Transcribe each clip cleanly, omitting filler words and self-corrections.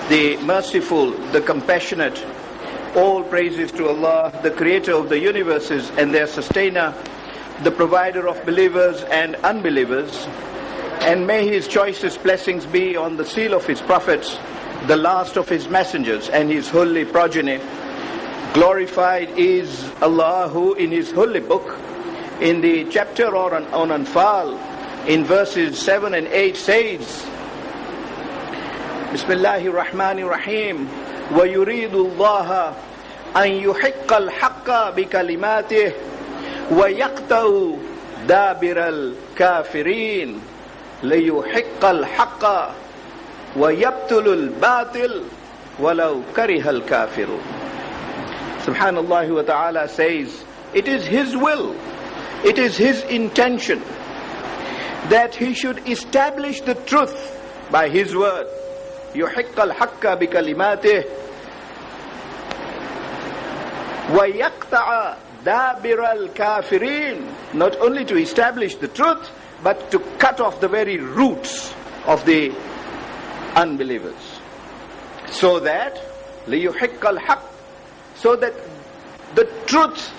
the merciful, the compassionate. All praises to Allah, the creator of the universes and their sustainer, the provider of believers and unbelievers. And may His choicest blessings be on the seal of His prophets, the last of His messengers and His holy progeny. Glorified is Allah who in His holy book, in the chapter on Anfal, in verses 7 and 8 says, Bismillahir Rahmanir Rahim, وَيُرِيدُ اللَّهَ أَن يُحِقَّ الْحَقَّ بِكَلِمَاتِهِ وَيَقْطَعُ دَابِرَ الْكَافِرِينَ لِيُحِقَّ الْحَقَّ وَيَبْطِلُ الْبَاطِلَ وَلَوْ كَرِهَ الْكَافِرُونَ. Subhanallah wa ta'ala says, it is His will, it is His intention that He should establish the truth by His word. يُحِقَّ الْحَقَّ بِكَلِمَاتِهِ وَيَقْطَعَ دَابِرَ الْكَافِرِينَ. Not only to establish the truth, but to cut off the very roots of the unbelievers. So that, لِيُحِقَّ الْحَقَّ, so that the truth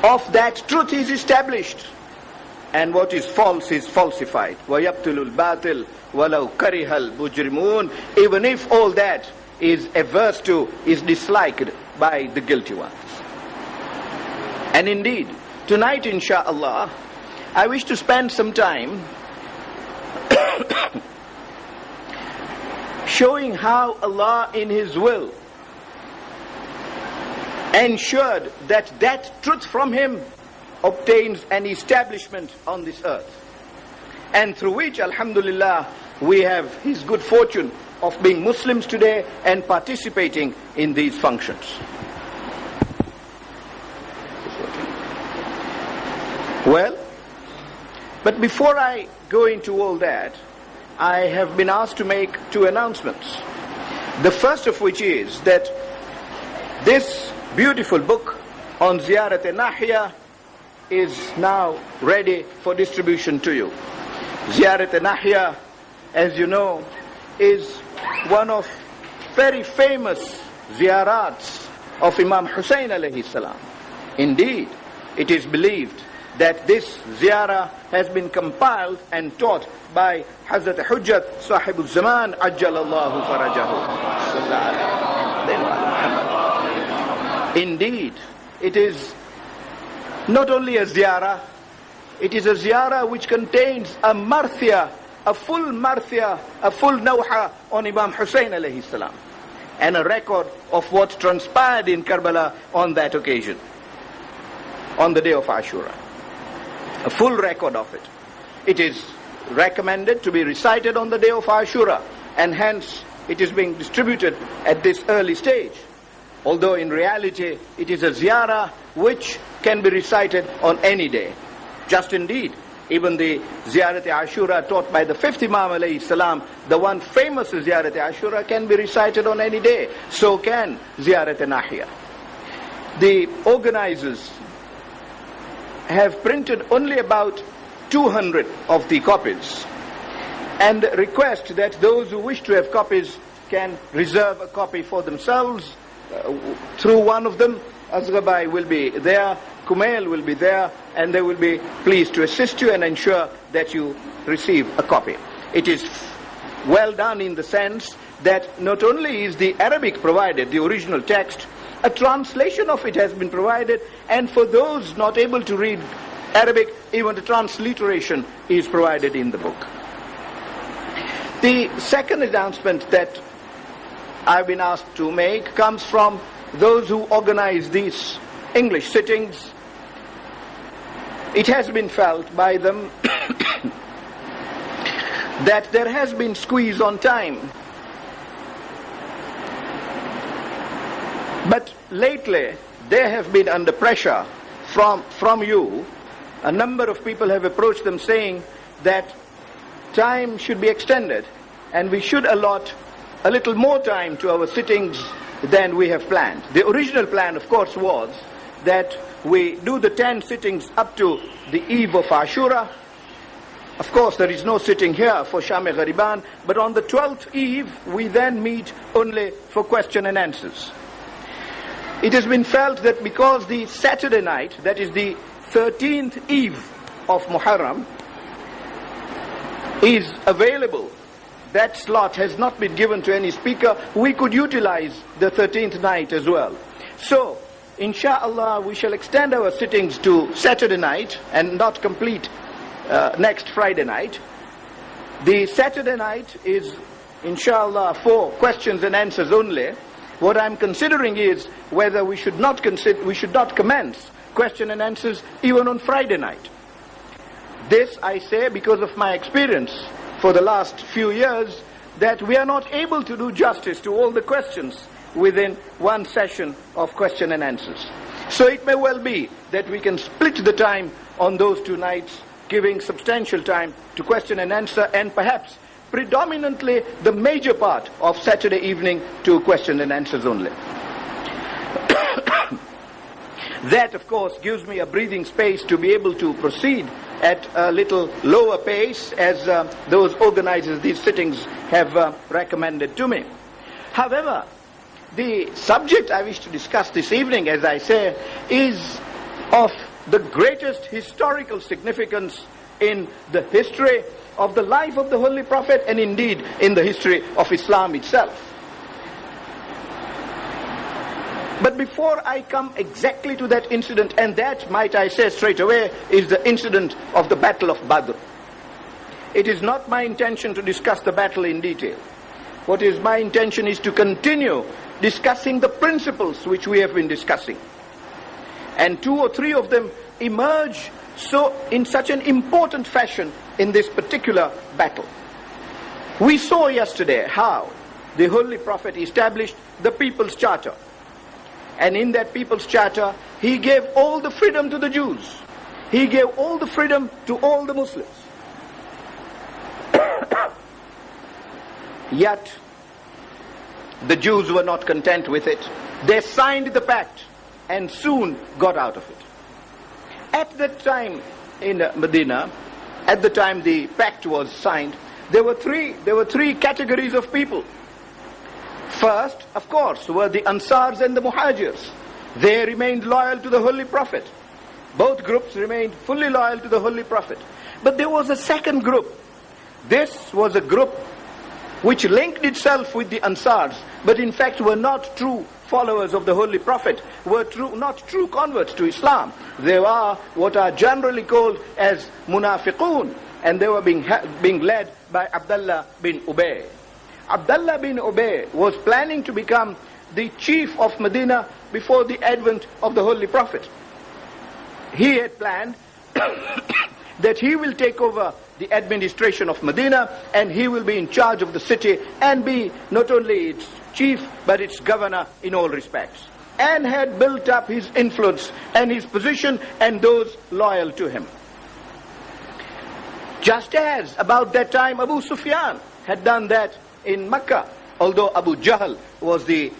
of that truth is established, and what is false is falsified. وَيَبْتُلُ الْبَاطِلِ وَلَوْ كَرِهَ الْمُجْرِمُونَ. Even if all that is averse to, is disliked by the guilty ones. And indeed, tonight insha'Allah, I wish to spend some time showing how Allah in His will ensured that that truth from Him obtains an establishment on this earth, and through which, alhamdulillah, we have His good fortune of being Muslims today and participating in these functions. Well, but before I go into all that, I have been asked to make two announcements. The first of which is that this beautiful book on Ziyarat-e-Nahiya is now ready for distribution to you. Ziyarat-e-Nahiya, as you know, is one of very famous ziyarats of Imam Hussein alayhi salam. Indeed, it is believed that this ziyarah has been compiled and taught by Hazrat Hujjat Sahibul Zaman Ajjalallahu Farajahu. Indeed, it is not only a ziyarah, it is a ziyarah which contains a marthia, a full marthia, a full nawha on Imam Hussein alayhi salam, and a record of what transpired in Karbala on that occasion, on the day of Ashura. A full record of it. It is recommended to be recited on the day of Ashura, and hence it is being distributed at this early stage. Although in reality it is a ziyarah which can be recited on any day. Just indeed, even the Ziyarat-e-Ashura taught by the 5th Imam alayhi salam, the one famous Ziyarat-e-Ashura, can be recited on any day. So can Ziyarat-e-Nahiya. The organizers have printed only about 200 of the copies, and request that those who wish to have copies can reserve a copy for themselves through one of them. Azghabai will be there, Kumail will be there, and they will be pleased to assist you and ensure that you receive a copy. It is well done in the sense that not only is the Arabic provided, the original text, a translation of it has been provided, and for those not able to read Arabic, even the transliteration is provided in the book. The second announcement that I've been asked to make comes from those who organize these English sittings. It has been felt by them that there has been squeeze on time. But lately, they have been under pressure from you. A number of people have approached them saying that time should be extended and we should allot a little more time to our sittings than we have planned. The original plan, of course, was that we do the 10 sittings up to the eve of Ashura, Of course, there is no sitting here for Sham-e Ghariban, but on the 12th eve, we then meet only for question and answers. It has been felt that because the Saturday night, that is the 13th eve of Muharram, is available, that slot has not been given to any speaker, we could utilize the 13th night as well. So, inshallah, we shall extend our sittings to Saturday night and not complete next Friday night. The Saturday night is, inshallah, for questions and answers only. What I'm considering is whether we should not commence question and answers even on Friday night. This I say because of my experience for the last few years, that we are not able to do justice to all the questions within one session of question and answers. So it may well be that we can split the time on those 2 nights, giving substantial time to question and answer, and perhaps predominantly the major part of Saturday evening to question and answers only. That, of course, gives me a breathing space to be able to proceed at a little lower pace, as those organizers of these sittings have recommended to me. However, the subject I wish to discuss this evening, as I say, is of the greatest historical significance in the history of the life of the Holy Prophet, and indeed in the history of Islam itself. But before I come exactly to that incident, and that, might I say straight away, is the incident of the Battle of Badr. It is not my intention to discuss the battle in detail. What is my intention is to continue discussing the principles which we have been discussing. And 2 or 3 of them emerge in such an important fashion in this particular battle. We saw yesterday how the Holy Prophet established the People's Charter. And in that People's Charter, he gave all the freedom to the Jews. He gave all the freedom to all the Muslims. Yet, the Jews were not content with it. They signed the pact and soon got out of it. At that time in Medina, at the time the pact was signed, there were three categories of people. First, of course, were the Ansars and the Muhajirs. They remained loyal to the Holy Prophet. Both groups remained fully loyal to the Holy Prophet. But there was a second group. This was a group which linked itself with the Ansars, but in fact were not true followers of the Holy Prophet, were not true converts to Islam. They were what are generally called as munafiqun, and they were being led by Abdullah bin Ubay. Abdullah bin Ubay was planning to become the chief of Medina before the advent of the Holy Prophet. He had planned that he will take over the administration of Medina, and he will be in charge of the city and be not only its chief but its governor in all respects, and had built up his influence and his position and those loyal to him. Just as about that time Abu Sufyan had done that in Mecca, although Abu Jahl was the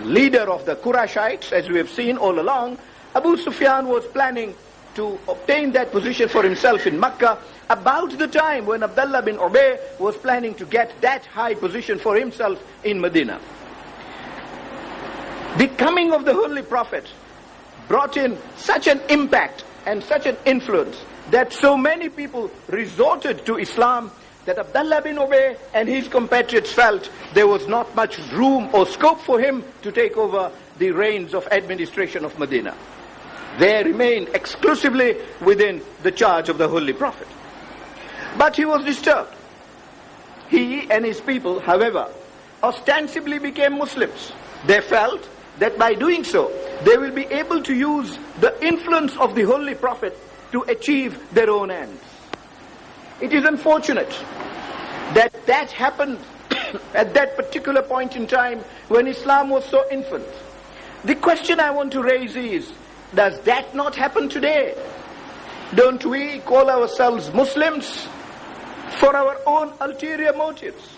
leader of the Qurayshites, as we have seen all along, Abu Sufyan was planning to obtain that position for himself in Mecca about the time when Abdullah bin Ubay was planning to get that high position for himself in Medina. The coming of the Holy Prophet brought in such an impact and such an influence that so many people resorted to Islam that Abdullah bin Ubay and his compatriots felt there was not much room or scope for him to take over the reins of administration of Medina. They remained exclusively within the charge of the Holy Prophet. But he was disturbed. He and his people, however, ostensibly became Muslims. They felt that by doing so, they will be able to use the influence of the Holy Prophet to achieve their own ends. It is unfortunate that that happened at that particular point in time when Islam was so infant. The question I want to raise is, does that not happen today? Don't we call ourselves Muslims for our own ulterior motives?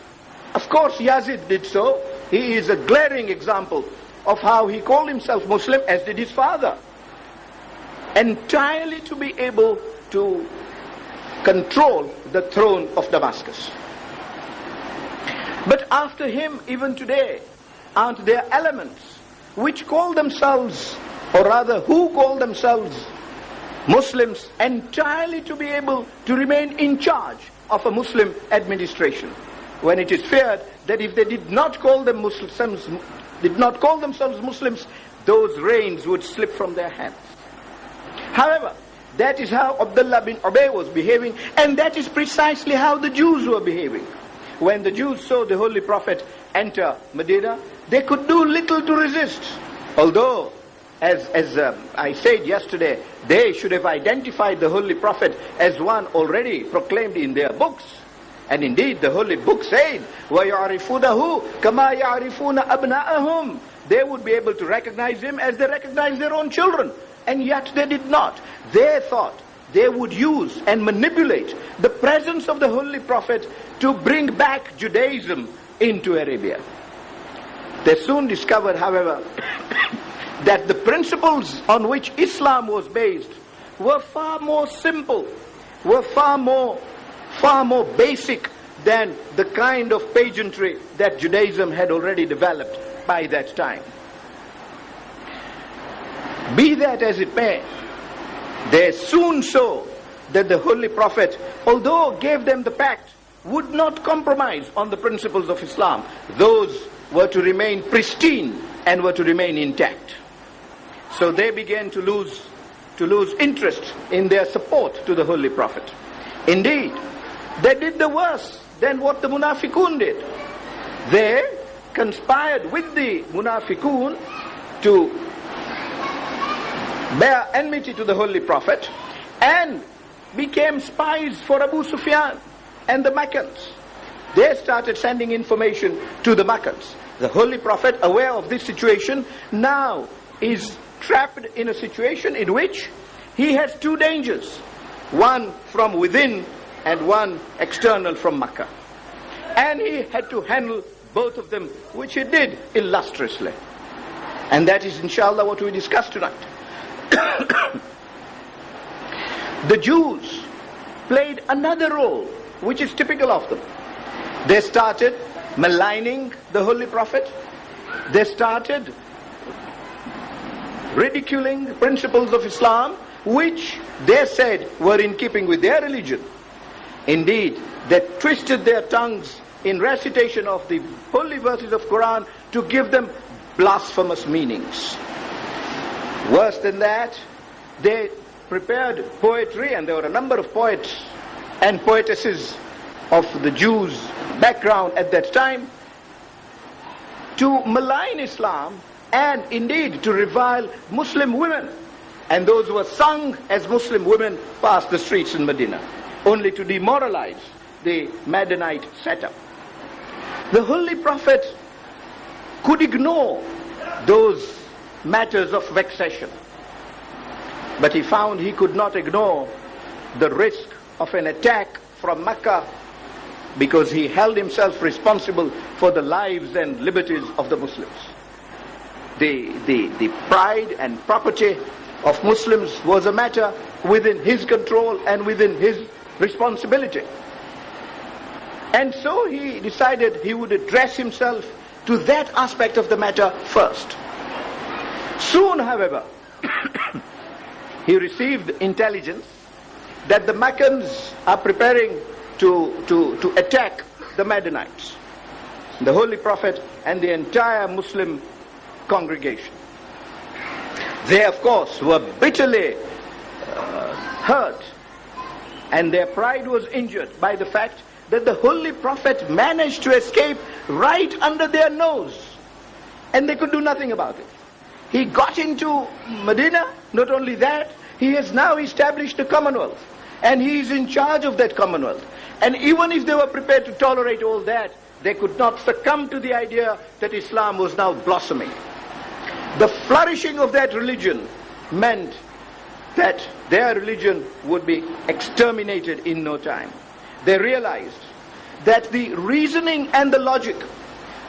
Of course, Yazid did so. He is a glaring example of how he called himself Muslim, as did his father. Entirely to be able to control the throne of Damascus. But after him, even today, aren't there elements which call themselves, or rather who call themselves Muslims, entirely to be able to remain in charge of a Muslim administration, when it is feared that if they did not call themselves Muslims, those reins would slip from their hands. However, that is how Abdullah bin Ubay was behaving, and that is precisely how the Jews were behaving. When the Jews saw the Holy Prophet enter Medina, they could do little to resist. Although, as I said yesterday, they should have identified the Holy Prophet as one already proclaimed in their books. And indeed, the Holy Book said, وَيَعْرِفُونَهُ كَمَا يَعْرِفُونَ أَبْنَاءَهُم. They would be able to recognize him as they recognize their own children. And yet they did not. They thought they would use and manipulate the presence of the Holy Prophet to bring back Judaism into Arabia. They soon discovered, however, that the principles on which Islam was based were far more simple, were far more basic than the kind of pageantry that Judaism had already developed by that time. Be that as it may, they soon saw that the Holy Prophet, although gave them the pact, would not compromise on the principles of Islam. Those were to remain pristine and were to remain intact. So they began to lose interest in their support to the Holy Prophet. Indeed, they did the worse than what the Munafiqun did. They conspired with the Munafiqun to bear enmity to the Holy Prophet and became spies for Abu Sufyan and the Meccans. They started sending information to the Meccans. The Holy Prophet, aware of this situation, now is trapped in a situation in which he has two dangers. One from within and one external from Makkah. And he had to handle both of them, which he did illustriously. And that is inshallah what we discuss tonight. The Jews played another role which is typical of them. They started maligning the Holy Prophet. They started ridiculing the principles of Islam, which they said were in keeping with their religion. Indeed, they twisted their tongues in recitation of the holy verses of Quran to give them blasphemous meanings. Worse than that, they prepared poetry, and there were a number of poets and poetesses of the Jews' background at that time, to malign Islam and indeed to revile Muslim women. And those who were sung as Muslim women passed the streets in Medina, only to demoralize the Madinite setup. The Holy Prophet could ignore those matters of vexation, but he found he could not ignore the risk of an attack from Mecca, because he held himself responsible for the lives and liberties of the Muslims. The pride and property of Muslims was a matter within his control and within his responsibility. And so he decided he would address himself to that aspect of the matter first. Soon, however, he received intelligence that the Meccans are preparing to attack the Madinites, the Holy Prophet and the entire Muslim congregation. They, of course, were bitterly hurt, and their pride was injured by the fact that the Holy Prophet managed to escape right under their nose, and they could do nothing about it. He got into Medina. Not only that, he has now established a commonwealth, and he is in charge of that commonwealth. And even if they were prepared to tolerate all that, they could not succumb to the idea that Islam was now blossoming. The flourishing of that religion meant that their religion would be exterminated in no time. They realized that the reasoning and the logic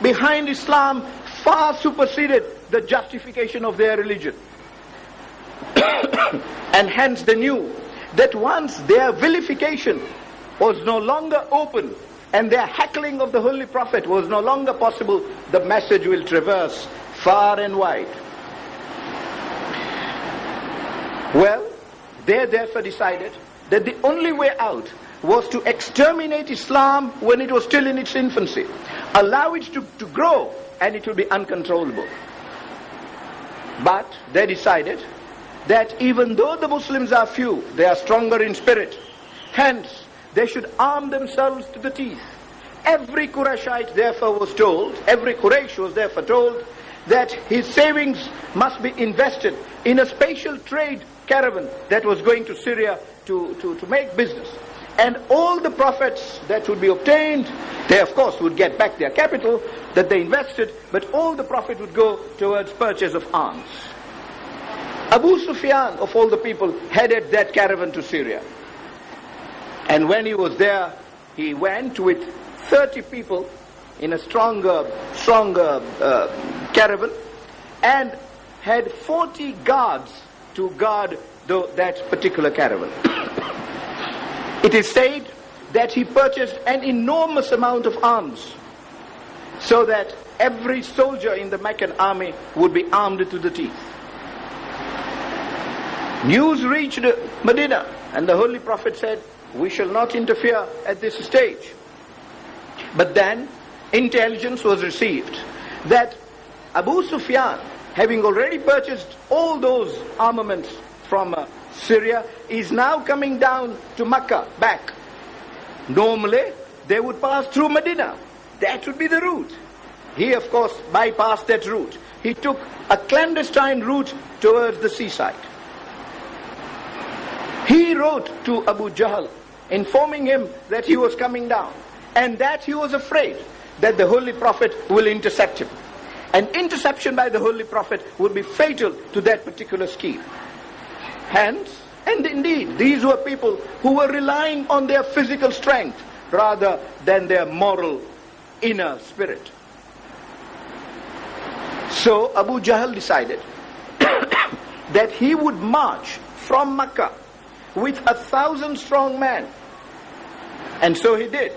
behind Islam far superseded the justification of their religion. And hence they knew that once their vilification was no longer open and their heckling of the Holy Prophet was no longer possible, the message will traverse far and wide. Well, they therefore decided that the only way out was to exterminate Islam when it was still in its infancy, allow it to grow, and it will be uncontrollable. But they decided that even though the Muslims are few, they are stronger in spirit. Hence, they should arm themselves to the teeth. Every Qurayshite therefore was told, every Quraysh was therefore told, that his savings must be invested in a special trade caravan that was going to Syria to make business. And all the profits that would be obtained, they of course would get back their capital that they invested, but all the profit would go towards purchase of arms. Abu Sufyan, of all the people, headed that caravan to Syria. And when he was there, he went with 30 people in a stronger caravan, and had 40 guards to guard that particular caravan. It is said that he purchased an enormous amount of arms, so that every soldier in the Meccan army would be armed to the teeth. News reached Medina, and the Holy Prophet said, "We shall not interfere at this stage." But then intelligence was received that Abu Sufyan, having already purchased all those armaments from Syria, is now coming down to Makkah back. Normally they would pass through Medina. That would be the route. He of course bypassed that route. He took a clandestine route towards the seaside. He wrote to Abu Jahl, informing him that he was coming down, and that he was afraid that the Holy Prophet will intercept him. An interception by the Holy Prophet would be fatal to that particular scheme. Hence, and indeed, these were people who were relying on their physical strength rather than their moral inner spirit. So Abu Jahl decided that he would march from Makkah with 1,000 strong men. And so he did.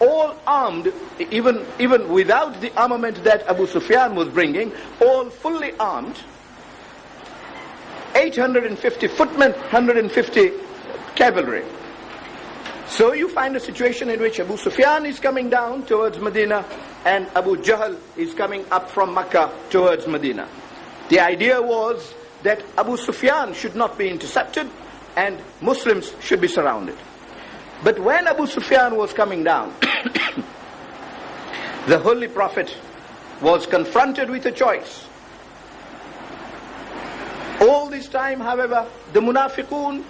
All armed, even without the armament that Abu Sufyan was bringing, all fully armed. 850 footmen, 150 cavalry. So you find a situation in which Abu Sufyan is coming down towards Medina and Abu Jahl is coming up from Makkah towards Medina. The idea was that Abu Sufyan should not be intercepted and Muslims should be surrounded. But when Abu Sufyan was coming down, the Holy Prophet was confronted with a choice. All this time, however, the Munafiqun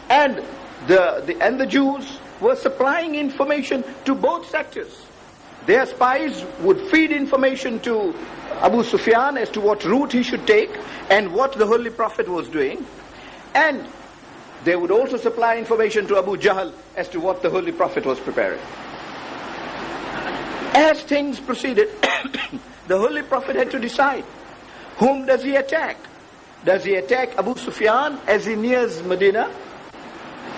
and the Jews were supplying information to both sectors. Their spies would feed information to Abu Sufyan as to what route he should take and what the Holy Prophet was doing. And they would also supply information to Abu Jahl as to what the Holy Prophet was preparing. As things proceeded, the Holy Prophet had to decide, whom does he attack? Does he attack Abu Sufyan as he nears Medina?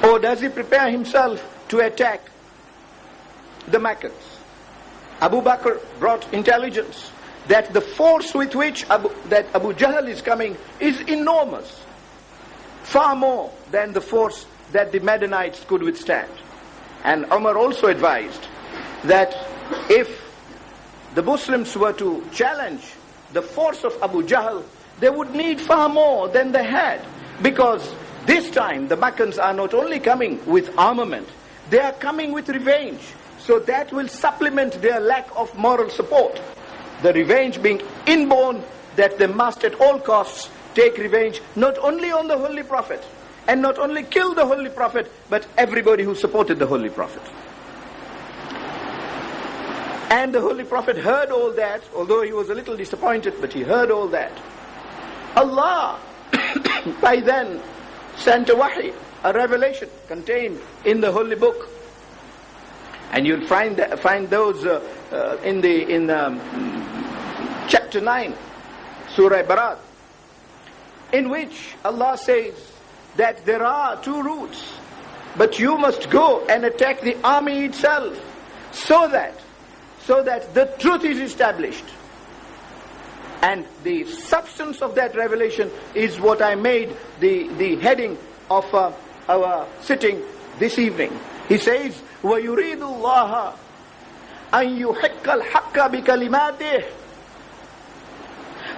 Or does he prepare himself to attack the Meccans? Abu Bakr brought intelligence that the force with which Abu Jahl is coming is enormous, far more than the force that the Medinites could withstand. And Umar also advised that if the Muslims were to challenge the force of Abu Jahl, they would need far more than they had, because this time the Meccans are not only coming with armament, they are coming with revenge. So that will supplement their lack of moral support. The revenge being inborn, that they must at all costs take revenge not only on the Holy Prophet, and not only kill the Holy Prophet, but everybody who supported the Holy Prophet. And the Holy Prophet heard all that, although he was a little disappointed, but he heard all that. Allah by then sent a wahi, a revelation contained in the Holy Book. And you'll find those in chapter 9, Surah Barat, in which Allah says that there are two routes but you must go and attack the army itself, so that the truth is established. And the substance of that revelation is what I made the heading of our sitting this evening. He says, وَيُرِيدُ اللَّهَ أَن يُحِقَّ الْحَقَّ بِكَلِمَاتِهِ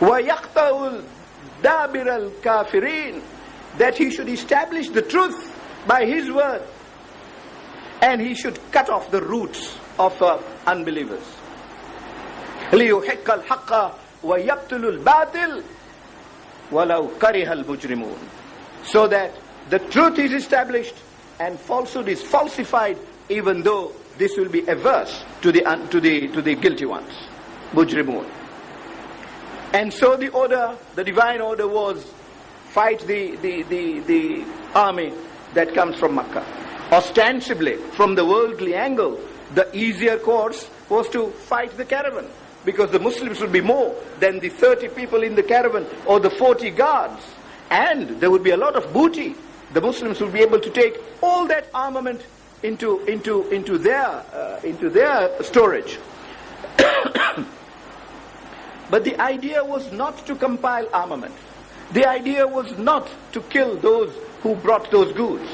وَيَقْطَعُ الدَّابِرَ الْكَافِرِينَ, that he should establish the truth by his word, and he should cut off the roots of unbelievers. لِيُحِقَّ الْحَقَّ وَيَقْتُلُ الْبَاطِلَ وَلَوْ كَرِهَ الْمُجْرِمُونَ, so that the truth is established and falsehood is falsified, even though this will be averse to the guilty ones, mujrimun. And so the order, the divine order was, fight the army that comes from Makkah. Ostensibly, from the worldly angle, the easier course was to fight the caravan, because the Muslims would be more than the 30 people in the caravan or the 40 guards, and there would be a lot of booty. The Muslims would be able to take all that armament into their storage. But the idea was not to compile armament. The idea was not to kill those who brought those goods.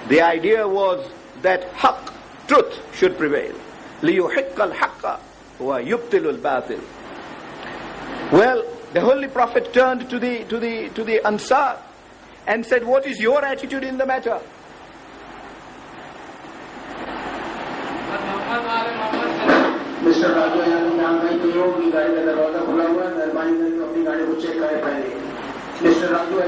The idea was that haqq, truth, should prevail. لِيُحِقَّ الْحَقَّ وَيُبْتِلُ الْبَاطِلَ. Well, the Holy Prophet turned to the Ansar and said, what is your attitude in the matter? Mr. Raju, Mr. Raju,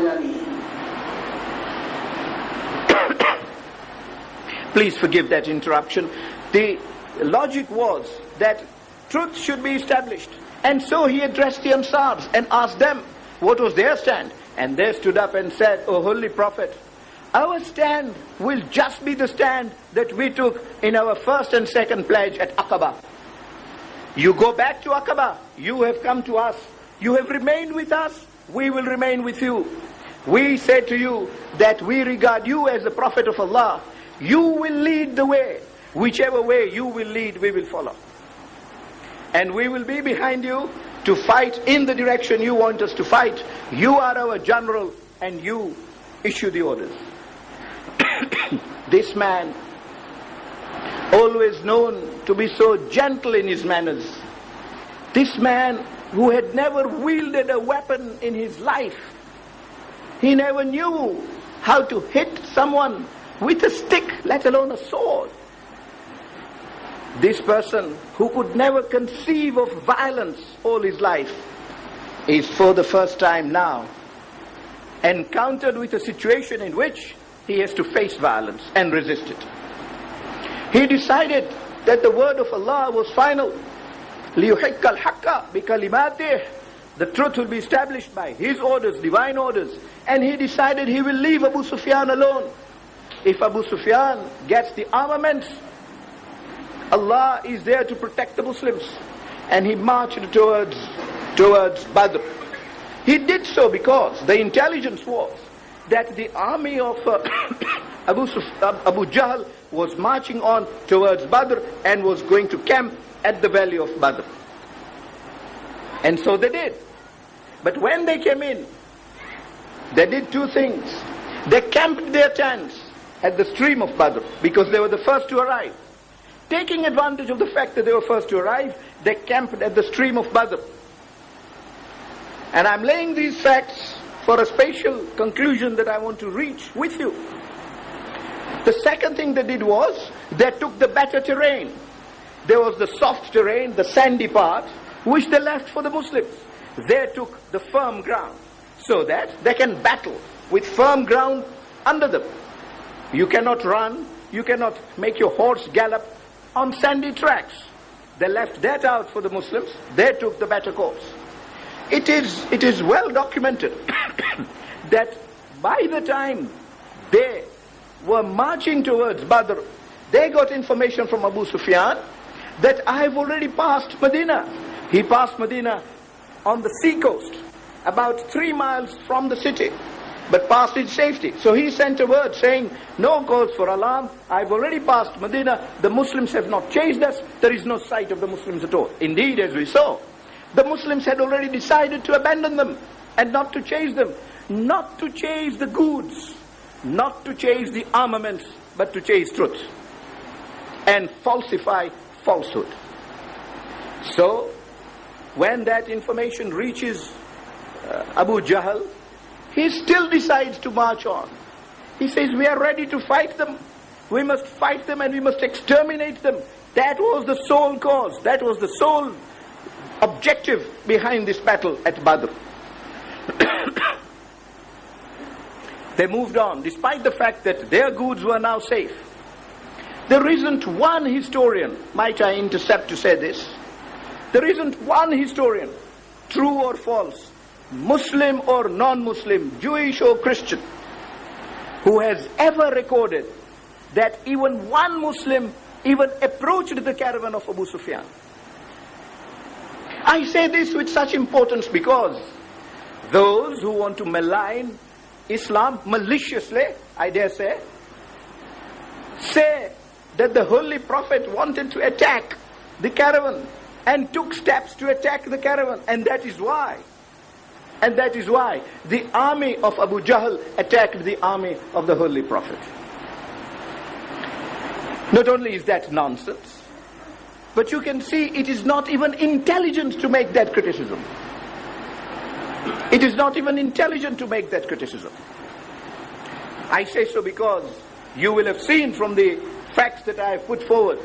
please forgive that interruption. The logic was that truth should be established. And so he addressed the Ansars and asked them what was their stand. And they stood up and said, O Holy Prophet, our stand will just be the stand that we took in our first and second pledge at Aqaba. You go back to Aqaba, you have come to us, you have remained with us, we will remain with you. We say to you that we regard you as the Prophet of Allah. You will lead the way. Whichever way you will lead, we will follow. And we will be behind you to fight in the direction you want us to fight. You are our general and you issue the orders. This man, always known to be so gentle in his manners, this man who had never wielded a weapon in his life, he never knew how to hit someone with a stick, let alone a sword. This person who could never conceive of violence all his life is for the first time now encountered with a situation in which he has to face violence and resist it. He decided that the word of Allah was final. لِيُحِقَّ الْحَقَّ بِكَلِمَاتِهِ, the truth will be established by his orders, divine orders. And he decided he will leave Abu Sufyan alone. If Abu Sufyan gets the armaments, Allah is there to protect the Muslims. And he marched towards Badr. He did so because the intelligence was that the army of Abu Jahl was marching on towards Badr and was going to camp at the valley of Badr. And so they did. But when they came in, they did two things. They camped their tents at the stream of Badr because they were the first to arrive. Taking advantage of the fact that they were first to arrive, they camped at the stream of Badr. And I'm laying these facts for a special conclusion that I want to reach with you. The second thing they did was, they took the better terrain. There was the soft terrain, the sandy part, which they left for the Muslims. They took the firm ground, so that they can battle with firm ground under them. You cannot run, you cannot make your horse gallop on sandy tracks. They left that out for the Muslims. They took the better course. It is well documented that by the time they were marching towards Badr, they got information from Abu Sufyan that I have already passed Medina. He passed Medina on the sea coast, about 3 miles from the city. but passed in safety. So he sent a word saying, no cause for alarm, I've already passed Medina, the Muslims have not chased us, there is no sight of the Muslims at all. Indeed, as we saw, the Muslims had already decided to abandon them and not to chase them, not to chase the goods, not to chase the armaments, but to chase truth and falsify falsehood. So, when that information reaches Abu Jahl, he still decides to march on. He says, we are ready to fight them. We must fight them and we must exterminate them. That was the sole cause. That was the sole objective behind this battle at Badr. They moved on, despite the fact that their goods were now safe. There isn't one historian, might I intercept to say this, there isn't one historian, true or false, Muslim or non-Muslim, Jewish or Christian, who has ever recorded that even one Muslim even approached the caravan of Abu Sufyan. I say this with such importance because those who want to malign Islam maliciously, I dare say that the Holy Prophet wanted to attack the caravan and took steps to attack the caravan, and that is why the army of Abu Jahl attacked the army of the Holy Prophet. Not only is that nonsense, but you can see it is not even intelligent to make that criticism. It is not even intelligent to make that criticism. I say so because you will have seen from the facts that I have put forward,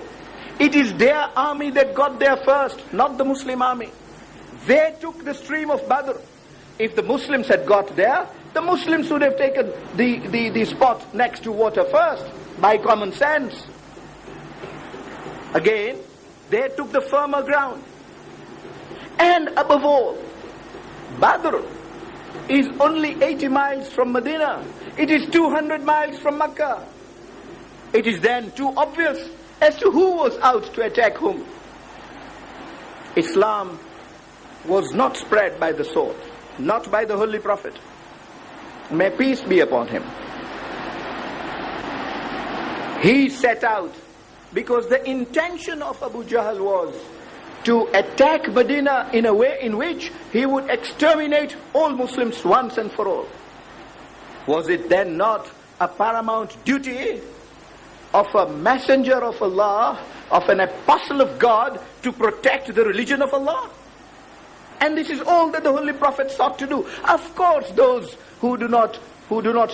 it is their army that got there first, not the Muslim army. They took the stream of Badr. If the Muslims had got there, the Muslims would have taken the spot next to water first, by common sense. Again, they took the firmer ground. And above all, Badr is only 80 miles from Medina. It is 200 miles from Mecca. It is then too obvious as to who was out to attack whom. Islam was not spread by the sword, not by the Holy Prophet. May peace be upon him. He set out because the intention of Abu Jahl was to attack Medina in a way in which he would exterminate all Muslims once and for all. Was it then not a paramount duty of a messenger of Allah, of an apostle of God, to protect the religion of Allah? And this is all that the Holy Prophet sought to do. Of course, those who do not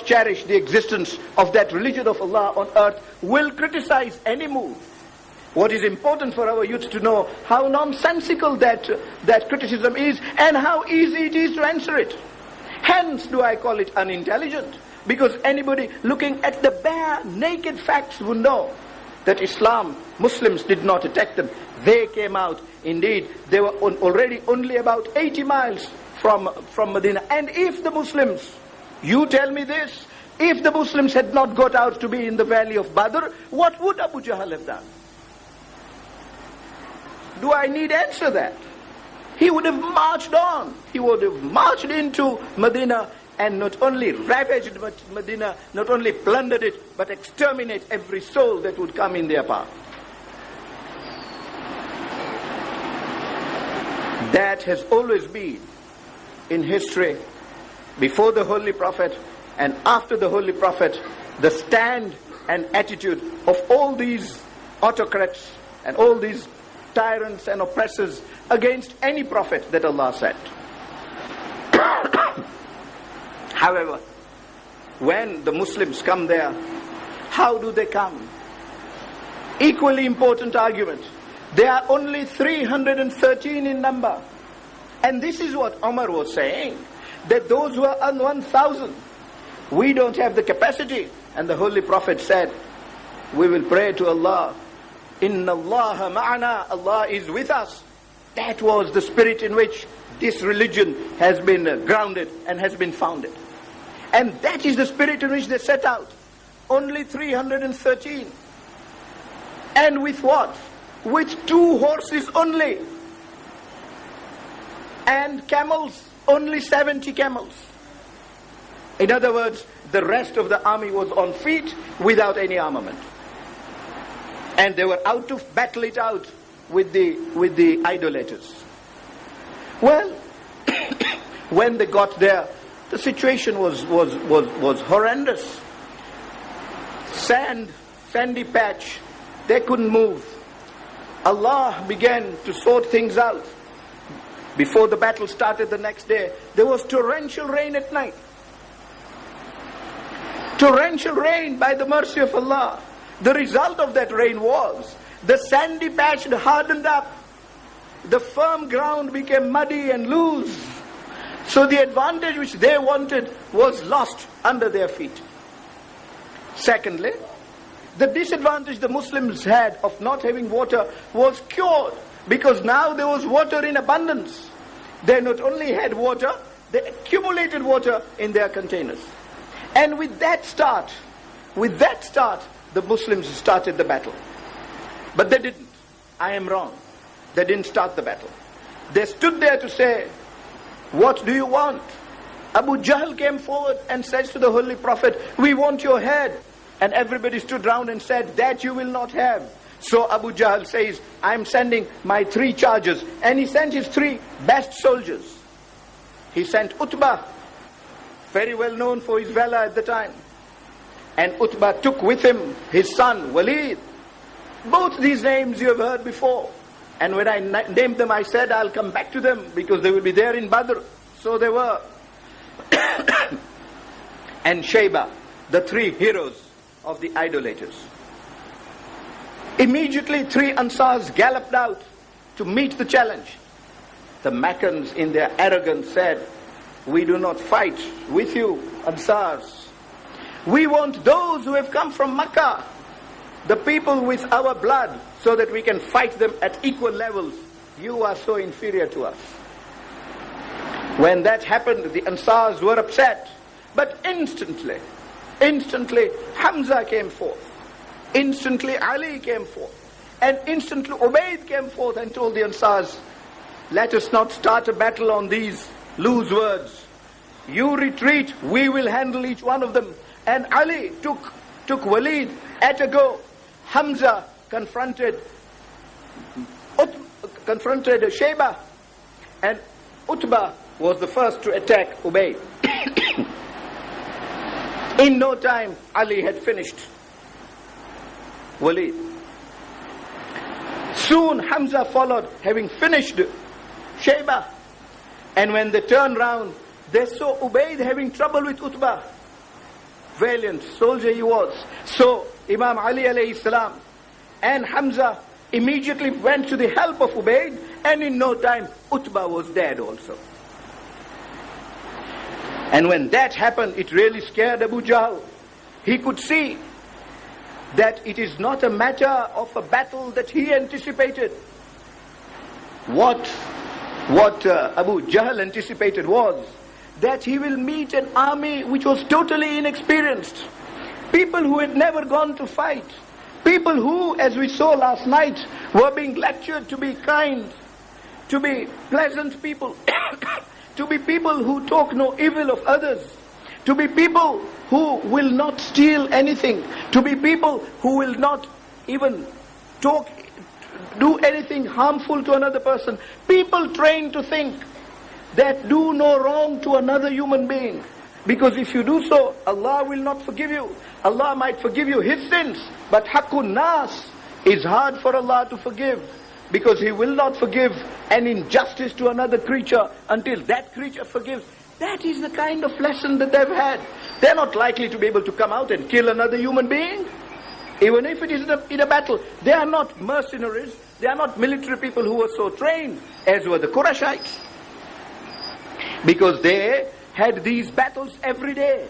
cherish the existence of that religion of Allah on earth will criticize any move. What is important for our youth to know, how nonsensical that criticism is and how easy it is to answer it. Hence do I call it unintelligent, because anybody looking at the bare, naked facts would know that Islam, Muslims did not attack them. They came out. Indeed, they were already only about 80 miles from Medina. And if the Muslims, you tell me this, if the Muslims had not got out to be in the valley of Badr, what would Abu Jahl have done? Do I need answer that? He would have marched on. He would have marched into Medina and not only ravaged Medina, not only plundered it, but exterminate every soul that would come in their path. That has always been in history, before the Holy Prophet and after the Holy Prophet, the stand and attitude of all these autocrats and all these tyrants and oppressors against any prophet that Allah sent. However, when the Muslims come there, how do they come? Equally important argument. They are only 313 in number. And this is what Umar was saying, that those who are on 1,000, we don't have the capacity. And the Holy Prophet said, we will pray to Allah, Inna Allah ma'ana, Allah is with us. That was the spirit in which this religion has been grounded and has been founded. And that is the spirit in which they set out. Only 313. And with what? With 2 horses only. And camels, only 70 camels. In other words, the rest of the army was on feet without any armament. And they were out to battle it out with the idolaters. Well, when they got there, the situation was horrendous. Sandy patch, they couldn't move. Allah began to sort things out. Before the battle started the next day, there was torrential rain at night. Torrential rain by the mercy of Allah. The result of that rain was the sandy patch hardened up. The firm ground became muddy and loose. So the advantage which they wanted was lost under their feet. Secondly, the disadvantage the Muslims had of not having water was cured, because now there was water in abundance. They not only had water, they accumulated water in their containers. And with that start, the Muslims started the battle. But they didn't. I am wrong. They didn't start the battle. They stood there to say, what do you want? Abu Jahl came forward and says to the Holy Prophet, we want your head. And everybody stood round and said, that you will not have. So Abu Jahl says, I'm sending my 3 chargers. And he sent his 3 best soldiers. He sent Utbah, very well known for his valor at the time. And Utbah took with him his son, Walid. Both these names you have heard before. And when I named them, I said I'll come back to them because they will be there in Badr. So they were. And Shayba, the 3 heroes of the idolaters. Immediately 3 Ansars galloped out to meet the challenge. The Meccans in their arrogance said, we do not fight with you, Ansars. We want those who have come from Makkah, the people with our blood, so that we can fight them at equal levels. You are so inferior to us. When that happened, the Ansars were upset. But instantly, Hamza came forth. Instantly, Ali came forth. And instantly, Ubayd came forth and told the Ansars, let us not start a battle on these loose words. You retreat, we will handle each one of them. And Ali took Walid at a go. Hamza confronted Shayba, and Utbah was the first to attack Ubayd. In no time, Ali had finished Walid. Soon Hamza followed, having finished Shayba. And when they turned round, they saw Ubayd having trouble with Utbah. Valiant soldier he was. So Imam Ali alayhi salam and Hamza immediately went to the help of Ubayd, and in no time Utbah was dead also. And when that happened, it really scared Abu Jahl. He could see that it is not a matter of a battle that he anticipated. What Abu Jahl anticipated was that he will meet an army which was totally inexperienced. People who had never gone to fight. People who, as we saw last night, were being lectured to be kind, to be pleasant people, to be people who talk no evil of others, to be people who will not steal anything, to be people who will not even do anything harmful to another person. People trained to think that do no wrong to another human being. Because if you do so, Allah will not forgive you. Allah might forgive you His sins, but Haqqun Nas is hard for Allah to forgive. Because He will not forgive an injustice to another creature until that creature forgives. That is the kind of lesson that they've had. They're not likely to be able to come out and kill another human being. Even if it is in a battle. They are not mercenaries. They are not military people who were so trained as were the Qurayshites. Because they had these battles every day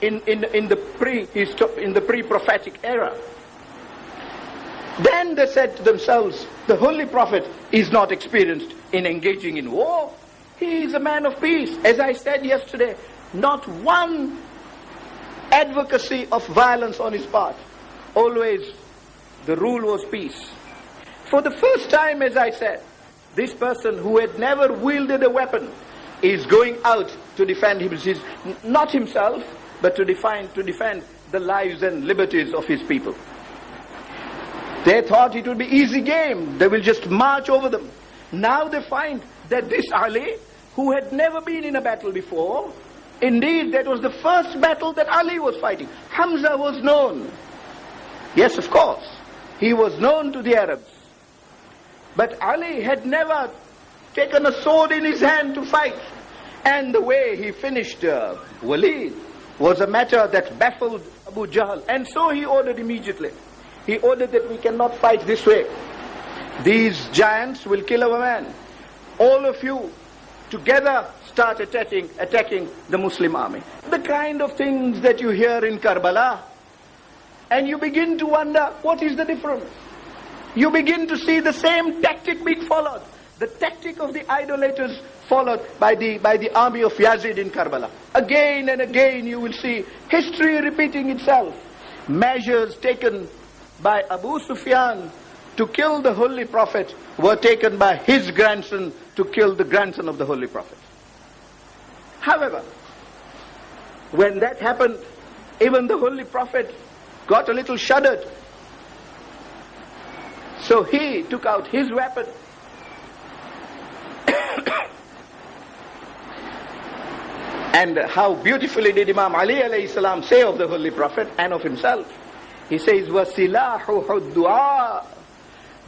in the pre-prophetic era. Then they said to themselves, the Holy Prophet is not experienced in engaging in war. He is a man of peace. As I said yesterday, not one advocacy of violence on his part. Always the rule was peace. For the first time, as I said, this person who had never wielded a weapon, is going out to defend not himself, but to defend the lives and liberties of his people. They thought it would be easy game. They will just march over them. Now they find that this Ali, who had never been in a battle before, indeed that was the first battle that Ali was fighting. Hamza was known. Yes, of course. He was known to the Arabs. But Ali had never taken a sword in his hand to fight. And the way he finished Walid was a matter that baffled Abu Jahl. And so he ordered immediately. He ordered that we cannot fight this way. These giants will kill our man. All of you together start attacking the Muslim army. The kind of things that you hear in Karbala. And you begin to wonder, what is the difference? You begin to see the same tactic being followed. The tactic of the idolaters followed by the army of Yazid in Karbala. Again and again you will see history repeating itself. Measures taken by Abu Sufyan to kill the Holy Prophet were taken by his grandson to kill the grandson of the Holy Prophet. However, when that happened, even the Holy Prophet got a little shuddered. So he took out his weapon. And how beautifully did Imam Ali alayhi salam say of the Holy Prophet and of himself. He says, وَسِلَاحُهُ الدُّعَاء.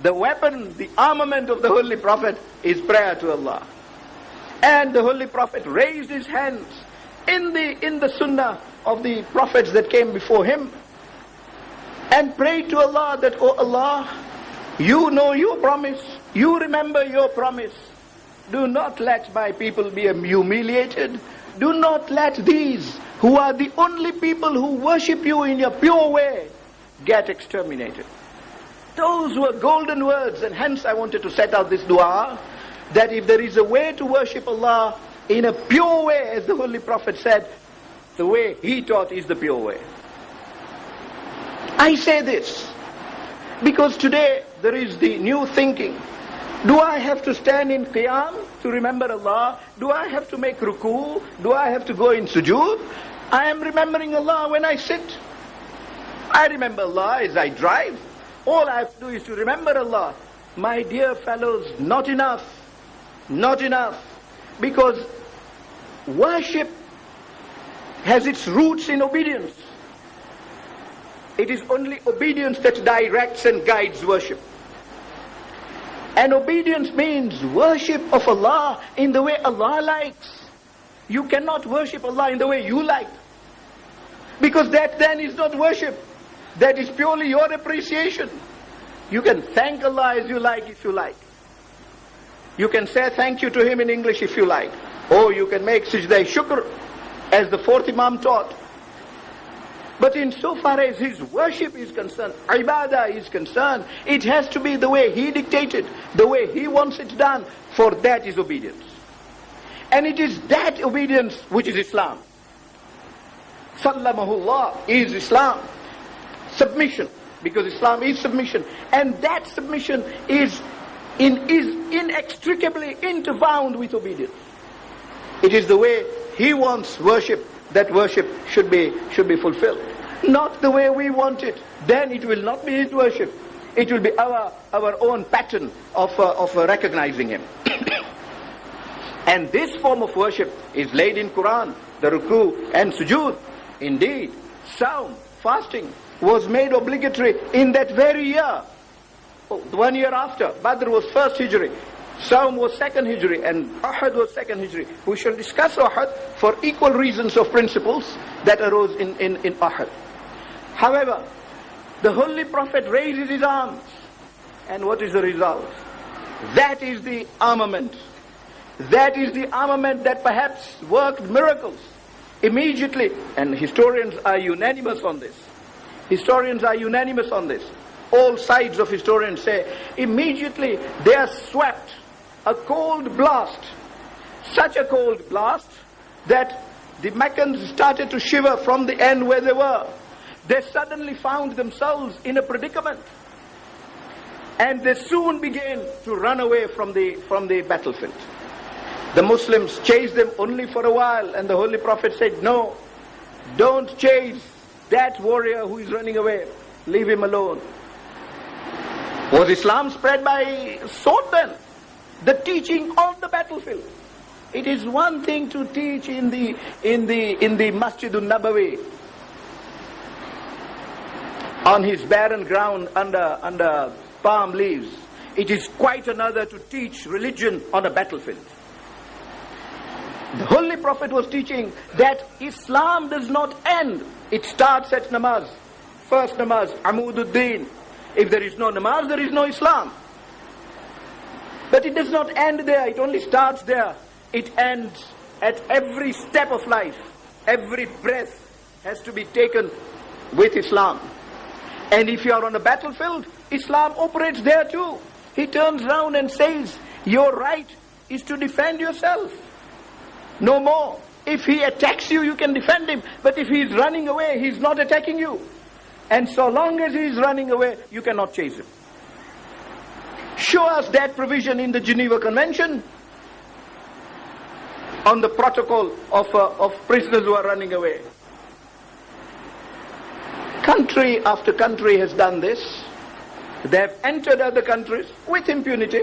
The weapon, the armament of the Holy Prophet is prayer to Allah. And the Holy Prophet raised his hands in the sunnah of the prophets that came before him and prayed to Allah that, oh Allah, you know your promise, you remember your promise. Do not let my people be humiliated. Do not let these, who are the only people who worship you in your pure way, get exterminated. Those were golden words, and hence I wanted to set out this dua, that if there is a way to worship Allah in a pure way, as the Holy Prophet said, the way he taught is the pure way. I say this because today there is the new thinking. Do I have to stand in qiyam to remember Allah? Do I have to make ruku? Do I have to go in sujood? I am remembering Allah when I sit. I remember Allah as I drive. All I have to do is to remember Allah. My dear fellows, not enough. Not enough. Because worship has its roots in obedience. It is only obedience that directs and guides worship. And obedience means worship of Allah in the way Allah likes. You cannot worship Allah in the way you like. Because that then is not worship. That is purely your appreciation. You can thank Allah as you like if you like. You can say thank you to Him in English if you like. Or you can make sajda shukr as the fourth Imam taught. But insofar as his worship is concerned, ibadah is concerned, it has to be the way he dictated, the way he wants it done, for that is obedience. And it is that obedience which is Islam. Sallamahullah is Islam. Submission, because Islam is submission. And that submission is inextricably interwound with obedience. It is the way he wants worship, that worship should be fulfilled. Not the way we want it. Then it will not be his worship. It will be our own pattern of recognizing him. And this form of worship is laid in Quran, the ruku and sujood. Indeed, Sawm, fasting, was made obligatory in that very year. 1 year after. Badr was first Hijri. Sawm was second Hijri, and Uhud was second Hijri. We shall discuss Uhud for equal reasons of principles that arose in Uhud. However, the Holy Prophet raises his arms, and what is the result? That is the armament. That is the armament that perhaps worked miracles immediately, and historians are unanimous on this. Historians are unanimous on this. All sides of historians say, immediately they are swept. A cold blast, such a cold blast that the Meccans started to shiver from the end where they were. They suddenly found themselves in a predicament, and they soon began to run away from the battlefield. The Muslims chased them only for a while, and the Holy Prophet said, no, don't chase that warrior who is running away. Leave him alone. Was Islam spread by sword then? The teaching on the battlefield. It is one thing to teach in the Masjidun Nabawi, on his barren ground under palm leaves. It is quite another to teach religion on a battlefield. The Holy Prophet was teaching that Islam does not end. It starts at namaz. First namaz, Amududdin. If there is no namaz, there is no Islam. But it does not end there. It only starts there. It ends at every step of life. Every breath has to be taken with Islam. And if you are on a battlefield, Islam operates there too. He turns round and says, your right is to defend yourself. No more. If he attacks you, you can defend him. But if he is running away, he is not attacking you. And so long as he is running away, you cannot chase him. Show us that provision in the Geneva Convention on the protocol of prisoners who are running away. Country after country has done this. They have entered other countries with impunity.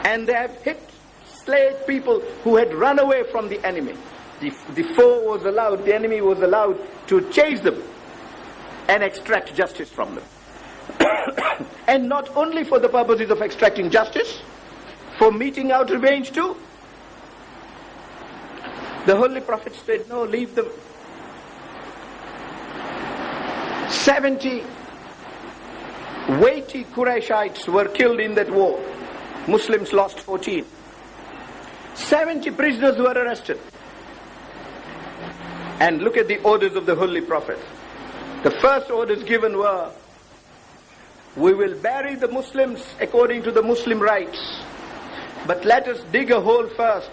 And they have hit, slayed people who had run away from the enemy. The foe was allowed, the enemy was allowed to chase them and extract justice from them. And not only for the purposes of extracting justice, for meting out revenge too. The Holy Prophet said, no, leave them. 70 weighty Qurayshites were killed in that war. Muslims lost 14. 70 prisoners were arrested. And look at the orders of the Holy Prophet. The first orders given were, we will bury the Muslims according to the Muslim rites. But let us dig a hole first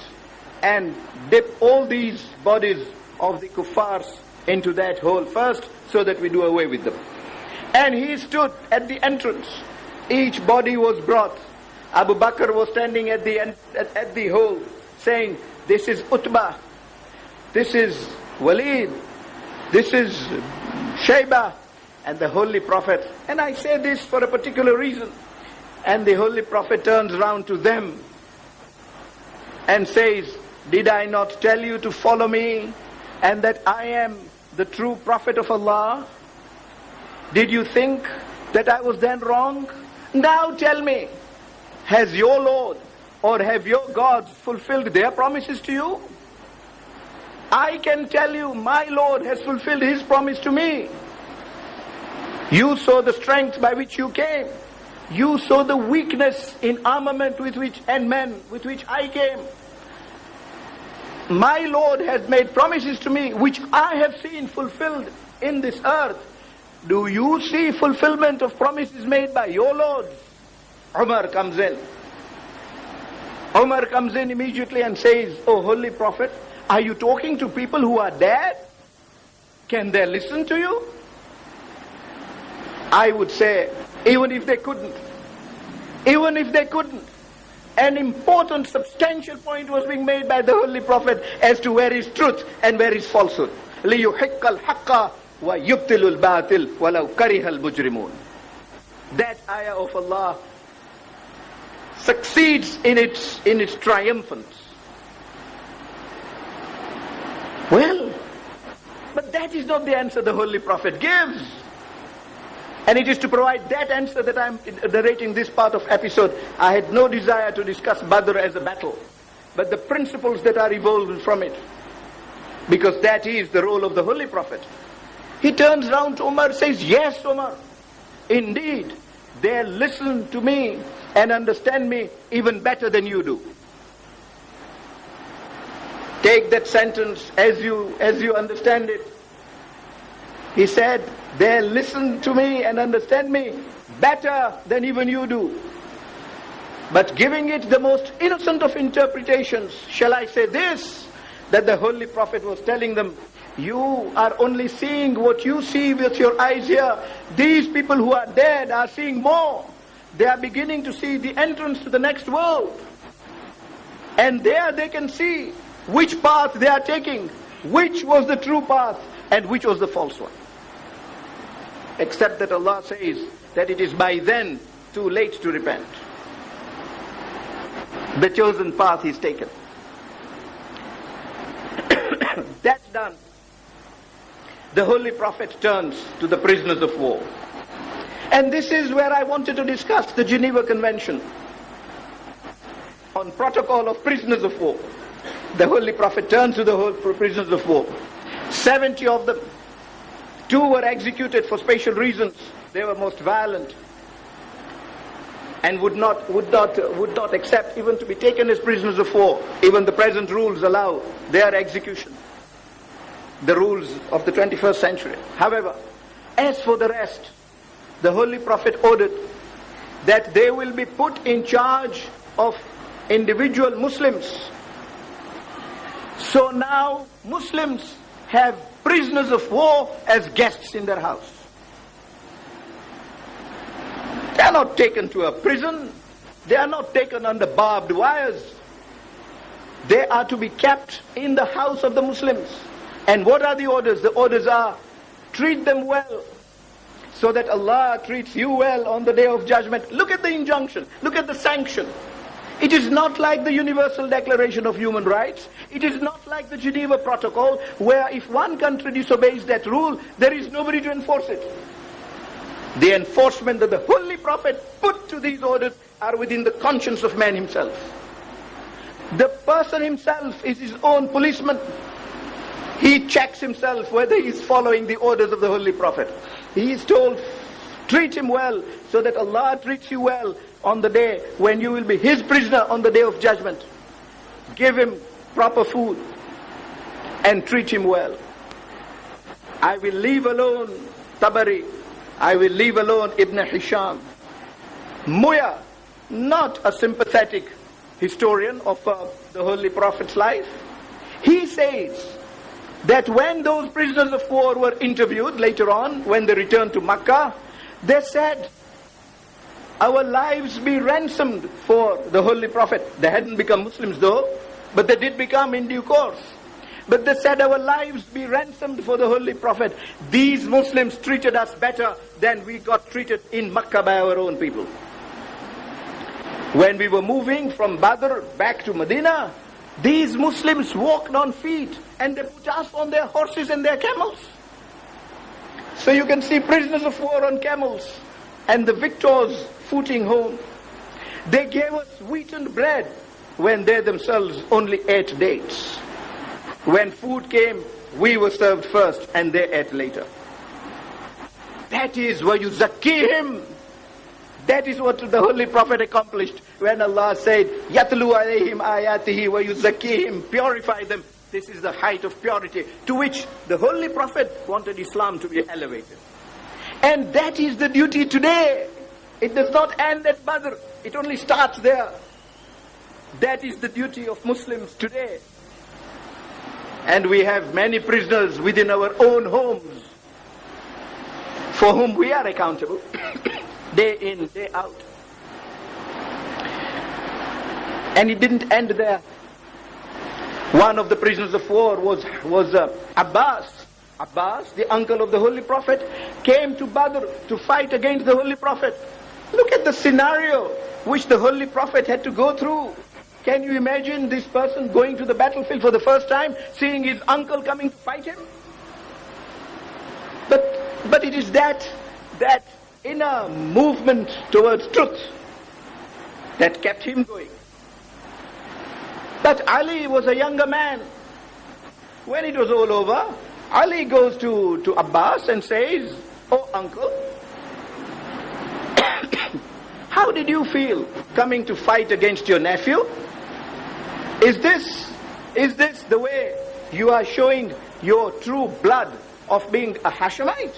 and dip all these bodies of the kuffars into that hole first so that we do away with them. And he stood at the entrance. Each body was brought. Abu Bakr was standing at the hole saying, this is Utbah, this is Walid, this is Shayba. And the Holy Prophet, and I say this for a particular reason, and the Holy Prophet turns round to them and says, did I not tell you to follow me and that I am the true Prophet of Allah? Did you think that I was then wrong? Now tell me, has your Lord or have your gods fulfilled their promises to you? I can tell you, my Lord has fulfilled his promise to me. You saw the strength by which you came. You saw the weakness in armament with which I came. My Lord has made promises to me which I have seen fulfilled in this earth. Do you see fulfillment of promises made by your Lord? Umar comes in. Umar comes in immediately and says, oh Holy Prophet, are you talking to people who are dead? Can they listen to you? I would say, even if they couldn't, an important, substantial point was being made by the Holy Prophet as to where is truth and where is falsehood. لِيُحِقَّ الْحَقَّ وَيُبْتِلُ الْبَاطِلِ وَلَوْ كَرِهَ الْمُجْرِمُونَ. That ayah of Allah succeeds in its triumphance. Well, but that is not the answer the Holy Prophet gives. And it is to provide that answer that I am narrating this part of episode. I had no desire to discuss Badr as a battle, but the principles that are evolved from it. Because that is the role of the Holy Prophet. He turns round to Umar, says, yes Umar, indeed, they listen to me and understand me even better than you do. Take that sentence as you understand it. He said, they listen to me and understand me better than even you do. But giving it the most innocent of interpretations, shall I say this, that the Holy Prophet was telling them, you are only seeing what you see with your eyes here. These people who are dead are seeing more. They are beginning to see the entrance to the next world. And there they can see which path they are taking, which was the true path and which was the false one. Except that Allah says that it is by then too late to repent. The chosen path is taken. That's done. The Holy Prophet turns to the prisoners of war. And this is where I wanted to discuss the Geneva Convention on protocol of prisoners of war. The Holy Prophet turns to the whole prisoners of war. 70 of them. 2 were executed for special reasons. They were most violent and would not accept even to be taken as prisoners of war. Even the present rules allow their execution. The rules of the 21st century. However, as for the rest, the Holy Prophet ordered that they will be put in charge of individual Muslims. So now Muslims have prisoners of war as guests in their house. They are not taken to a prison. They are not taken under barbed wires. They are to be kept in the house of the Muslims. And what are the orders? The orders are, treat them well, so that Allah treats you well on the day of judgment. Look at the injunction. Look at the sanction. It is not like the Universal Declaration of Human Rights. It is not like the Geneva Protocol, where if one country disobeys that rule, there is nobody to enforce it. The enforcement that the Holy Prophet put to these orders are within the conscience of man himself. The person himself is his own policeman. He checks himself whether he is following the orders of the Holy Prophet. He is told, treat him well, so that Allah treats you well on the day when you will be his prisoner on the day of judgment. Give him proper food and treat him well. I will leave alone Tabari. I will leave alone Ibn Hisham. Muya, not a sympathetic historian of the Holy Prophet's life. He says that when those prisoners of war were interviewed later on, when they returned to Makkah, they said, our lives be ransomed for the Holy Prophet. They hadn't become Muslims though, but they did become in due course. But they said, our lives be ransomed for the Holy Prophet. These Muslims treated us better than we got treated in Makkah by our own people. When we were moving from Badr back to Medina, these Muslims walked on feet and they put us on their horses and their camels. So you can see prisoners of war on camels and the victors footing home. They gave us wheaten bread when they themselves only ate dates. When food came, we were served first and they ate later. That is where you zakihim. That is what the Holy Prophet accomplished when Allah said, Yatlu alayhim ayatihi wa yuzakkihim, purify them. This is the height of purity to which the Holy Prophet wanted Islam to be elevated. And that is the duty today. It does not end at Badr. It only starts there. That is the duty of Muslims today. And we have many prisoners within our own homes for whom we are accountable. Day in, day out. And it didn't end there. One of the prisoners of war was Abbas. Abbas, the uncle of the Holy Prophet, came to Badr to fight against the Holy Prophet. Look at the scenario which the Holy Prophet had to go through. Can you imagine this person going to the battlefield for the first time, seeing his uncle coming to fight him? But it is that inner movement towards truth that kept him going. But Ali was a younger man. When it was all over, Ali goes to Abbas and says, oh uncle, how did you feel coming to fight against your nephew? Is this the way you are showing your true blood of being a Hashemite?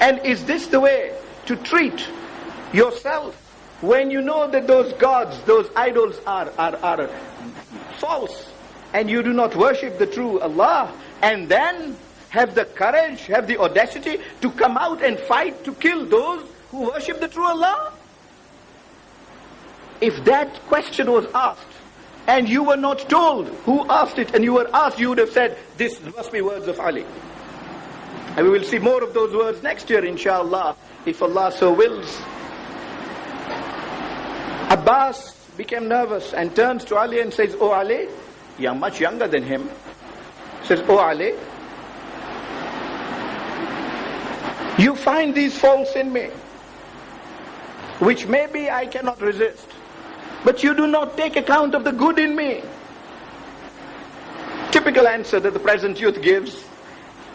And is this the way to treat yourself when you know that those gods, those idols are false and you do not worship the true Allah, and then have the courage, have the audacity to come out and fight to kill those who worship the true Allah? If that question was asked, and you were not told who asked it, and you were asked, you would have said, this must be words of Ali. And we will see more of those words next year, inshallah, if Allah so wills. Abbas became nervous and turns to Ali and says, "Oh Ali," you are much younger than him, says, "Oh Ali, you find these faults in me, which maybe I cannot resist, but you do not take account of the good in me." Typical answer that the present youth gives.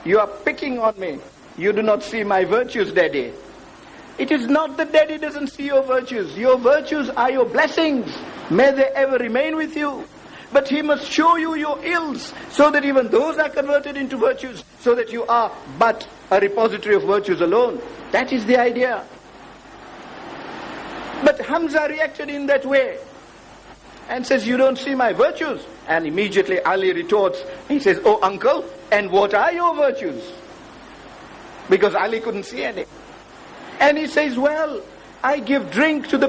You are picking on me. You do not see my virtues, Daddy. It is not that Daddy doesn't see your virtues. Your virtues are your blessings. May they ever remain with you. But he must show you your ills, so that even those are converted into virtues, so that you are but a repository of virtues alone. That is the idea. But Hamza reacted in that way and says, "You don't see my virtues." And immediately Ali retorts, he says, "Oh uncle, and what are your virtues?" Because Ali couldn't see any. And he says, "Well, I give drink to the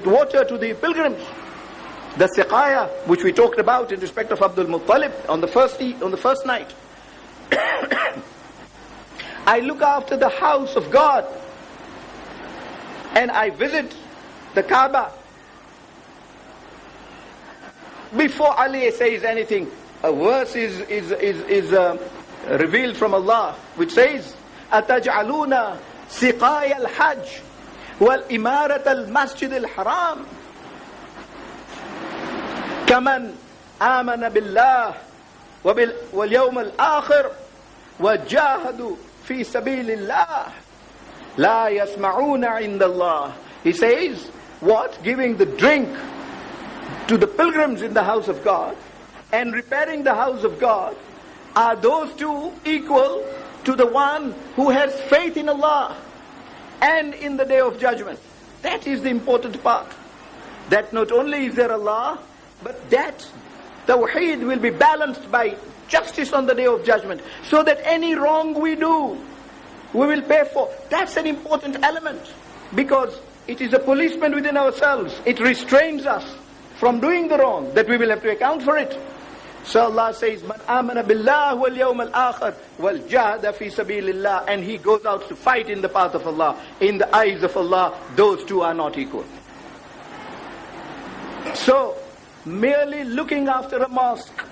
water to the pilgrims. The siqaya, which we talked about in respect of Abdul Muttalib on the first night. I look after the house of God, and I visit the Kaaba." Before Ali says anything, a verse is revealed from Allah, which says, "Ataj'aluna siqaya al-hajj wal imarat al-masjid al-haram kaman amana billah wal yawm al-akhir wa jahadu fi sabilillah la yasma'una inda Allah." He says, what? Giving the drink to the pilgrims in the house of God and repairing the house of God, are those two equal to the one who has faith in Allah and in the day of judgment? That is the important part. That not only is there Allah, but that Tawheed will be balanced by justice on the day of judgment, so that any wrong we do, we will pay for. That's an important element, because it is a policeman within ourselves. It restrains us from doing the wrong, that we will have to account for it. So Allah says, "Man amana billah wal yawm al-akhir wal jahada fi sabilillah," and he goes out to fight in the path of Allah. In the eyes of Allah, those two are not equal. So, merely looking after a mosque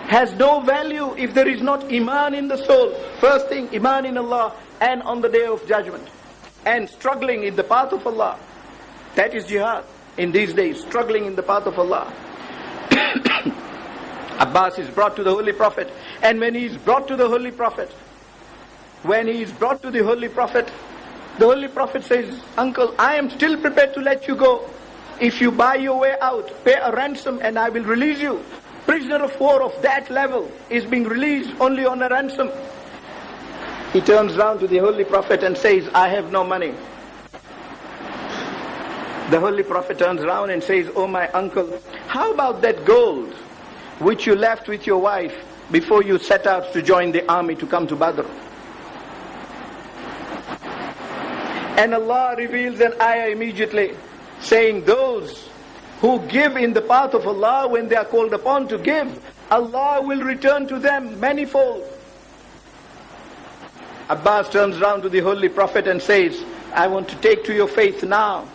has no value if there is not iman in the soul. First thing, iman in Allah and on the day of judgment, and struggling in the path of Allah. That is jihad in these days, struggling in the path of Allah. Abbas is brought to the Holy Prophet, and when he is brought to the Holy Prophet, the Holy Prophet says, "Uncle, I am still prepared to let you go. If you buy your way out, pay a ransom and I will release you." Prisoner of war of that level is being released only on a ransom. He turns round to the Holy Prophet and says, "I have no money." The Holy Prophet turns around and says, "Oh my uncle, how about that gold which you left with your wife before you set out to join the army to come to Badr?" And Allah reveals an ayah immediately, saying those who give in the path of Allah when they are called upon to give, Allah will return to them manifold. Abbas turns around to the Holy Prophet and says, "I want to take to your faith now.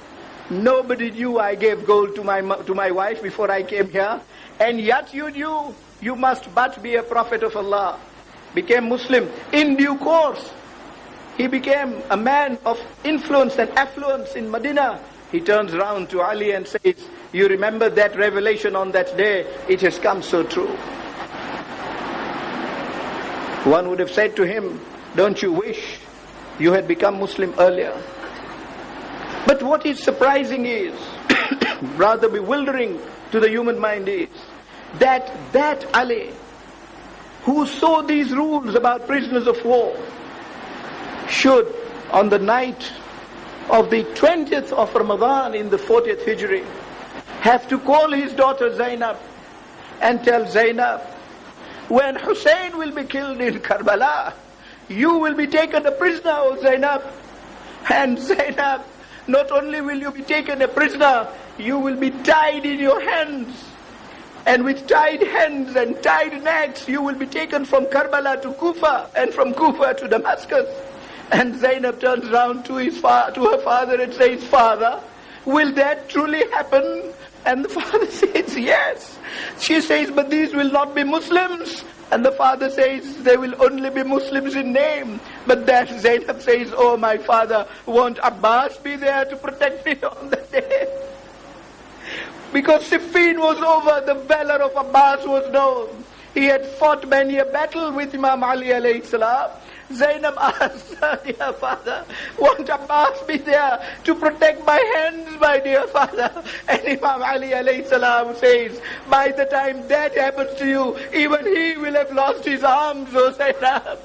Nobody knew I gave gold to my wife before I came here, and yet you knew. You must but be a prophet of Allah." Became Muslim. In due course, he became a man of influence and affluence in Medina. He turns around to Ali and says, "You remember that revelation on that day? It has come so true." One would have said to him, "Don't you wish you had become Muslim earlier?" But what is surprising is, rather bewildering to the human mind, is that Ali, who saw these rules about prisoners of war, should, on the night of the 20th of Ramadan in the 40th Hijri, have to call his daughter Zainab and tell Zainab, "When Hussein will be killed in Karbala, you will be taken a prisoner, O Zainab." And Zainab, not only will you be taken a prisoner, you will be tied in your hands. And with tied hands and tied necks, you will be taken from Karbala to Kufa, and from Kufa to Damascus. And Zainab turns around to her father and says, Father, will that truly happen? And the father says, yes. She says, but these will not be Muslims. And the father says, they will only be Muslims in name. But then Zainab says, oh my father, won't Abbas be there to protect me on that day? Because Siffin was over, the valor of Abbas was known. He had fought many a battle with Imam Ali alayhi salam. Zainab asked, dear father, won't Abbas be there to protect my hands, my dear father? And Imam Ali alayhi salam says, by the time that happens to you, even he will have lost his arms, O Zainab.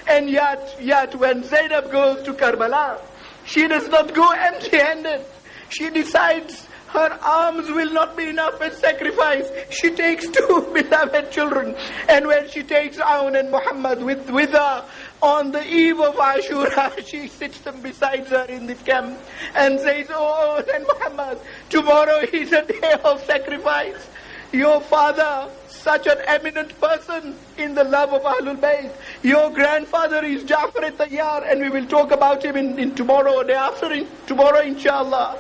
And yet when Zainab goes to Karbala, she does not go empty-handed. She decides her arms will not be enough as sacrifice. She takes 2 beloved children. And when she takes Aun and Muhammad with her, on the eve of Ashura, she sits them beside her in the camp and says, oh, Aun and Muhammad, tomorrow is a day of sacrifice. Your father, such an eminent person in the love of Ahlul Bayt. Your grandfather is Ja'far al-Tayyar, and we will talk about him in tomorrow or day after, tomorrow inshallah.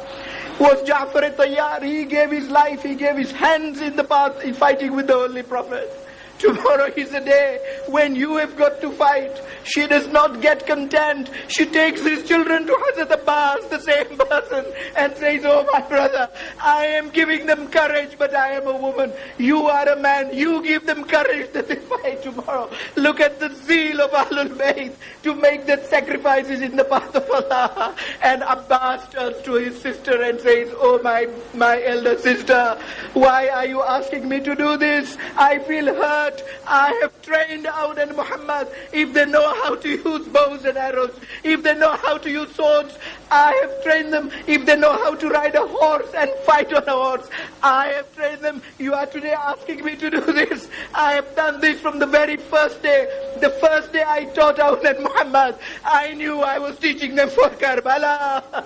Was Ja'far al-Tayyar. He gave his life, he gave his hands in the path in fighting with the Holy Prophet. Tomorrow is a day when you have got to fight. She does not get content. She takes these children to Hazrat Abbas, the same person, and says, oh my brother, I am giving them courage, but I am a woman. You are a man. You give them courage that they fight tomorrow. Look at the zeal of Ahlul Bayt to make that sacrifices in the path of Allah. And Abbas turns to his sister and says, oh my elder sister, why are you asking me to do this? I feel hurt. I have trained Aun and Muhammad. If they know how to use bows and arrows, if they know how to use swords, I have trained them. If they know how to ride a horse and fight on a horse, I have trained them. You are today asking me to do this. I have done this from the very first day. The first day I taught Aun and Muhammad, I knew I was teaching them for Karbala.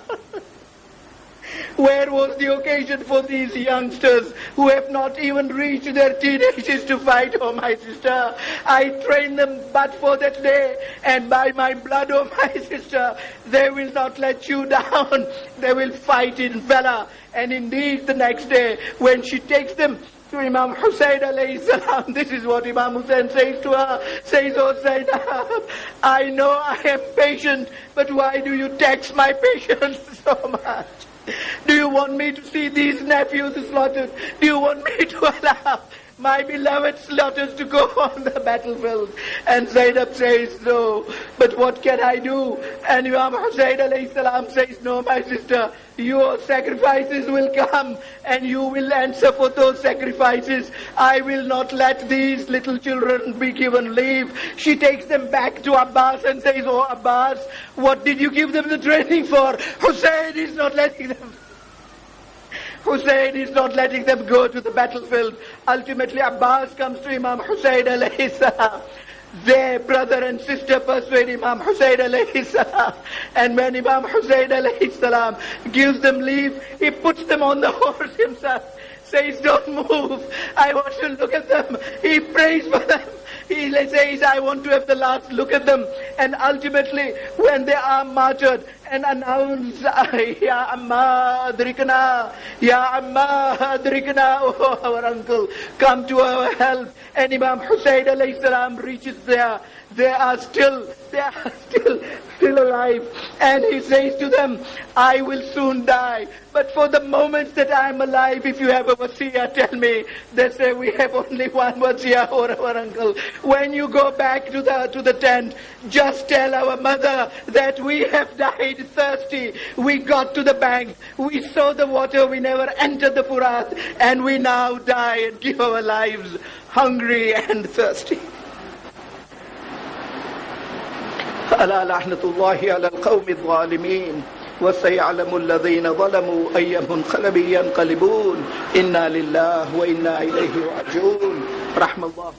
Where was the occasion for these youngsters who have not even reached their teenagers to fight, oh my sister? I trained them but for that day, and by my blood, oh my sister, they will not let you down. They will fight in valor. And indeed, the next day, when she takes them to Imam Hussein alayhi salam, this is what Imam Hussein says to her, says, oh Zainab, I know I am patient, but why do you tax my patience so much? Do you want me to see these nephews slaughtered? Do you want me to allow my beloved slaughters to go on the battlefield? And Zainab says, no, but what can I do? And Imam Hussein alayhi salam says, no, my sister, your sacrifices will come and you will answer for those sacrifices. I will not let these little children be given leave. She takes them back to Abbas and says, oh Abbas, what did you give them the training for? Hussein is not letting them. Hussein is not letting them go to the battlefield. Ultimately Abbas comes to Imam Hussein alayhi salam. Their brother and sister persuade Imam Hussein alayhi salam. And when Imam Hussein alayhi salam gives them leave, he puts them on the horse himself. Says, don't move. I want to look at them. He prays for them. He says, I want to have the last look at them. And ultimately, when they are martyred and announce, Ya Amma Adrikna, Ya Amma Adrikna, oh our uncle, come to our help. And Imam Hussein alayhi salam reaches there. They are still alive. And he says to them, I will soon die. But for the moments that I am alive, if you have a wasiyah, tell me. They say, we have only one wasiyah, or our uncle. When you go back to the tent, just tell our mother that we have died thirsty. We got to the bank. We saw the water. We never entered the Furat. And we now die and give our lives hungry and thirsty. ألا لعنة الله على القوم الظالمين وسيعلم الذين ظلموا أي منقلب ينقلبون إنا لله وإنا إليه راجعون رحم الله